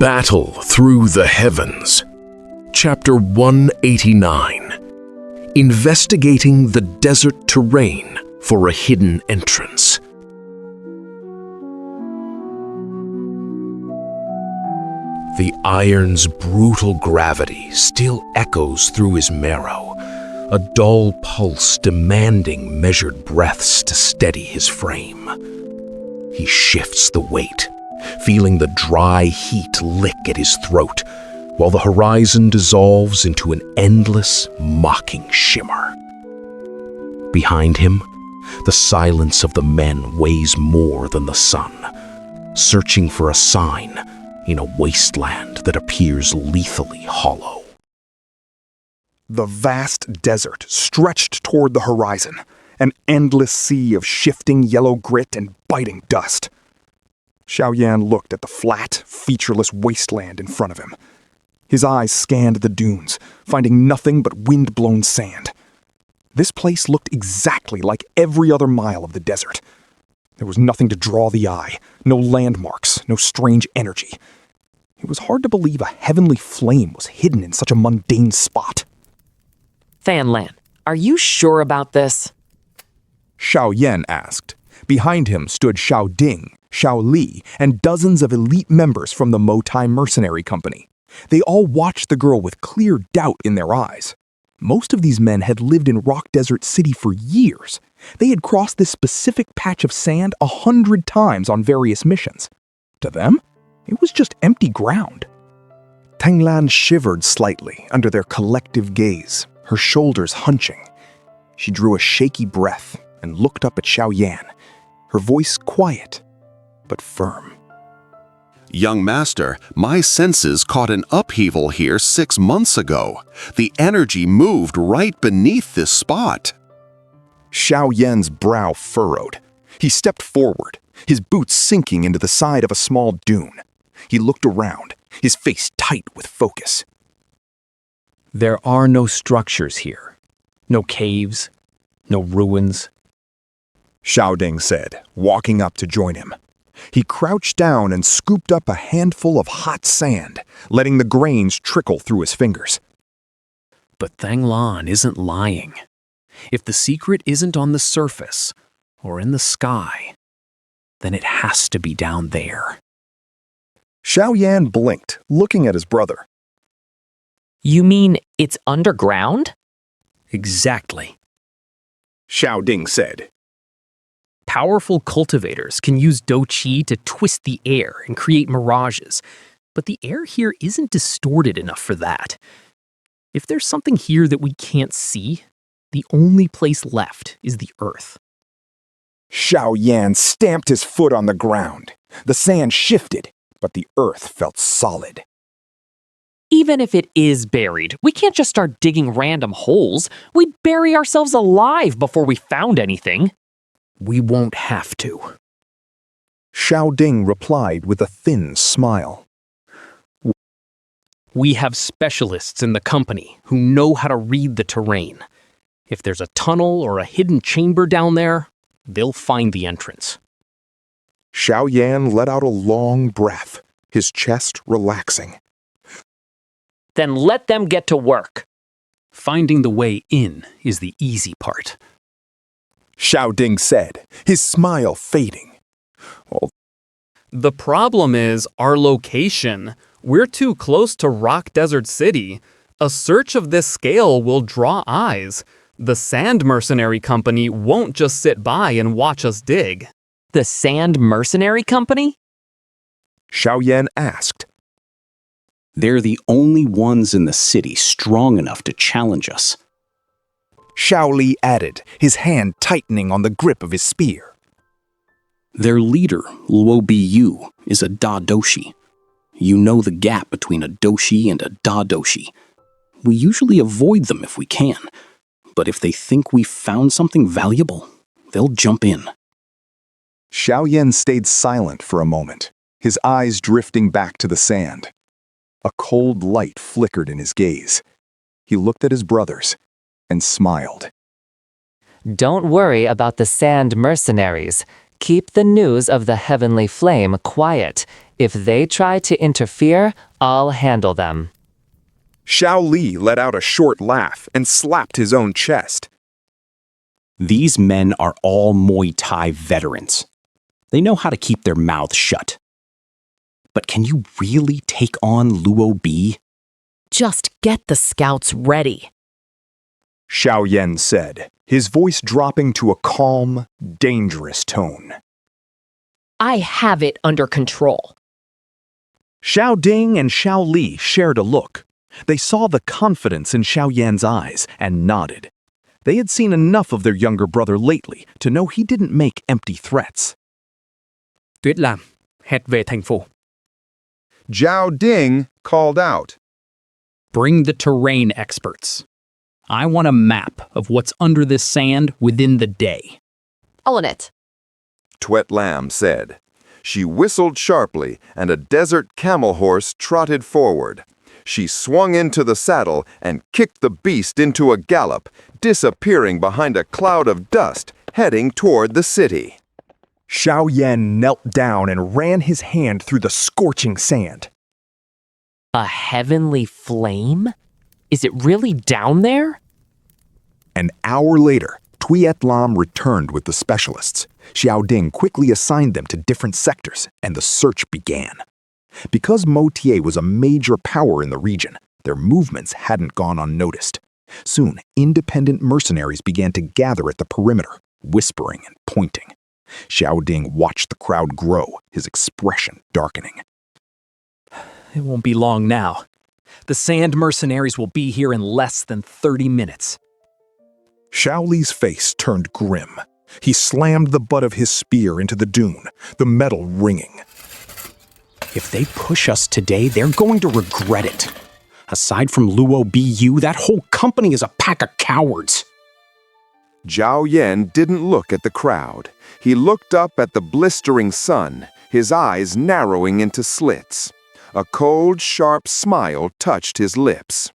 Battle Through the Heavens. Chapter 189. Investigating the desert terrain for a hidden entrance. The iron's brutal gravity still echoes through his marrow, a dull pulse demanding measured breaths to steady his frame. He shifts the weight, feeling the dry heat lick at his throat, while the horizon dissolves into an endless, mocking shimmer. Behind him, the silence of the men weighs more than the sun, searching for a sign in a wasteland that appears lethally hollow. The vast desert stretched toward the horizon, an endless sea of shifting yellow grit and biting dust. Xiaoyan looked at the flat, featureless wasteland in front of him. His eyes scanned the dunes, finding nothing but wind-blown sand. This place looked exactly like every other mile of the desert. There was nothing to draw the eye, no landmarks, no strange energy. It was hard to believe a heavenly flame was hidden in such a mundane spot. Fanlan, are you sure about this? Xiaoyan asked. Behind him stood Xiao Ding, Xiao Li, and dozens of elite members from the Motai mercenary company. They all watched the girl with clear doubt in their eyes. Most of these men had lived in Rock Desert City for years. They had crossed this specific patch of sand 100 times on various missions. To them, it was just empty ground. Tanglan shivered slightly under their collective gaze, her shoulders hunching. She drew a shaky breath and looked up at Xiaoyan, her voice quiet but firm. Young master, my senses caught an upheaval here 6 months ago. The energy moved right beneath this spot. Xiaoyan's brow furrowed. He stepped forward, his boots sinking into the side of a small dune. He looked around, his face tight with focus. There are no structures here. No caves, no ruins. Xiao Ding said, walking up to join him. He crouched down and scooped up a handful of hot sand, letting the grains trickle through his fingers. But Thanglan isn't lying. If the secret isn't on the surface or in the sky, then it has to be down there. Xiaoyan blinked, looking at his brother. You mean it's underground? Exactly. Xiao Ding said. Powerful cultivators can use dou qi to twist the air and create mirages, but the air here isn't distorted enough for that. If there's something here that we can't see, the only place left is the earth. Xiaoyan stamped his foot on the ground. The sand shifted, but the earth felt solid. Even if it is buried, we can't just start digging random holes. We'd bury ourselves alive before we found anything. We won't have to. Xiao Ding replied with a thin smile. We have specialists in the company who know how to read the terrain. If there's a tunnel or a hidden chamber down there, they'll find the entrance. Xiaoyan let out a long breath, his chest relaxing. Then let them get to work. Finding the way in is the easy part. Xiao Ding said, his smile fading. The problem is our location. We're too close to Rock Desert City. A search of this scale will draw eyes. The Sand Mercenary Company won't just sit by and watch us dig. The Sand Mercenary Company? Xiaoyan asked. They're the only ones in the city strong enough to challenge us. Xiao Li added, his hand tightening on the grip of his spear. Their leader, Luo Biyu, is a Da Doshi. You know the gap between a Doshi and a Da Doshi. We usually avoid them if we can, but if they think we've found something valuable, they'll jump in. Xiaoyan stayed silent for a moment, his eyes drifting back to the sand. A cold light flickered in his gaze. He looked at his brothers and smiled. Don't worry about the Sand Mercenaries. Keep the news of the heavenly flame quiet. If they try to interfere, I'll handle them. Xiao Li let out a short laugh and slapped his own chest. These men are all Muay Thai veterans. They know how to keep their mouths shut. But can you really take on Luo Bi? Just get the scouts ready. Xiao Yan said, his voice dropping to a calm, dangerous tone. I have it under control. Xiao Ding and Xiao Li shared a look. They saw the confidence in Xiao Yan's eyes and nodded. They had seen enough of their younger brother lately to know he didn't make empty threats. Tuyết Lam, hẹt về thành phố. Zhao Ding called out. Bring the terrain experts. I want a map of what's under this sand within the day. All in it. Tuet Lam said. She whistled sharply, and a desert camel horse trotted forward. She swung into the saddle and kicked the beast into a gallop, disappearing behind a cloud of dust, heading toward the city. Xiao Yan knelt down and ran his hand through the scorching sand. A heavenly flame? Is it really down there? An hour later, Tuet Lam returned with the specialists. Xiao Ding quickly assigned them to different sectors, and the search began. Because Mo Tie was a major power in the region, their movements hadn't gone unnoticed. Soon, independent mercenaries began to gather at the perimeter, whispering and pointing. Xiao Ding watched the crowd grow, his expression darkening. It won't be long now. The sand mercenaries will be here in less than 30 minutes. Xiao Li's face turned grim. He slammed the butt of his spear into the dune, the metal ringing. If they push us today, they're going to regret it. Aside from Luo Bi, that whole company is a pack of cowards. Zhao Yan didn't look at the crowd. He looked up at the blistering sun, his eyes narrowing into slits. A cold, sharp smile touched his lips.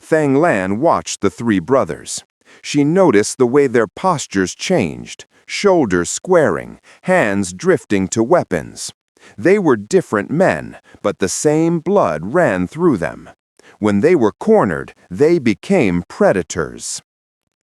Thang Lan watched the three brothers. She noticed the way their postures changed, shoulders squaring, hands drifting to weapons. They were different men, but the same blood ran through them. When they were cornered, they became predators.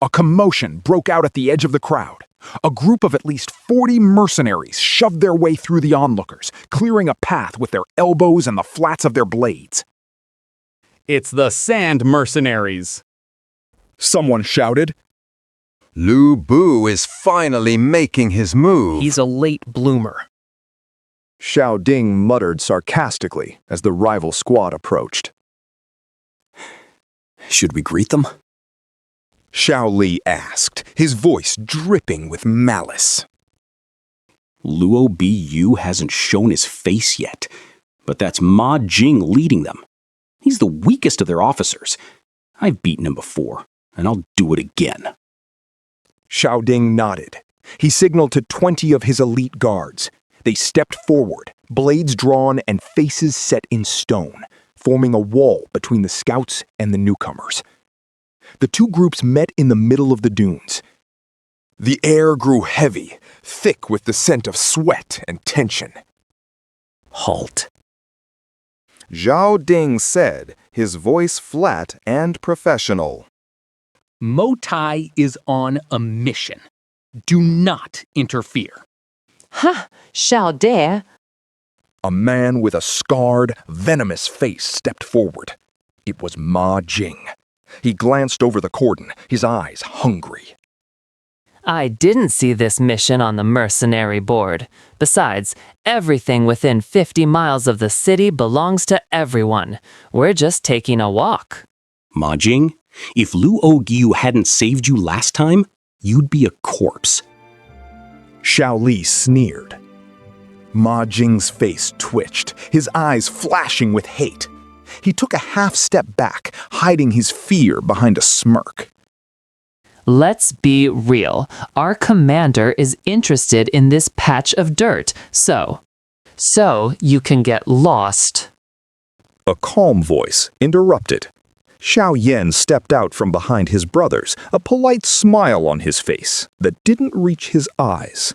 A commotion broke out at the edge of the crowd. A group of at least 40 mercenaries shoved their way through the onlookers, clearing a path with their elbows and the flats of their blades. It's the sand mercenaries. Someone shouted. Lu Bu is finally making his move. He's a late bloomer. Xiao Ding muttered sarcastically as the rival squad approached. Should we greet them? Xiao Li asked, his voice dripping with malice. Luo Bi hasn't shown his face yet, but that's Ma Jing leading them. He's the weakest of their officers. I've beaten him before, and I'll do it again. Xiao Ding nodded. He signaled to 20 of his elite guards. They stepped forward, blades drawn and faces set in stone, forming a wall between the scouts and the newcomers. The two groups met in the middle of the dunes. The air grew heavy, thick with the scent of sweat and tension. Halt. Zhao Ding said, his voice flat and professional. Mo Tai is on a mission. Do not interfere. Ha! Xiao De. A man with a scarred, venomous face stepped forward. It was Ma Jing. He glanced over the cordon, his eyes hungry. I didn't see this mission on the mercenary board. Besides, everything within 50 miles of the city belongs to everyone. We're just taking a walk. Ma Jing, if Luo Gu hadn't saved you last time, you'd be a corpse. Xiao Li sneered. Ma Jing's face twitched, his eyes flashing with hate. He took a half step back, hiding his fear behind a smirk. Let's be real. Our commander is interested in this patch of dirt, so you can get lost. A calm voice interrupted. Xiao Yan stepped out from behind his brothers, a polite smile on his face that didn't reach his eyes.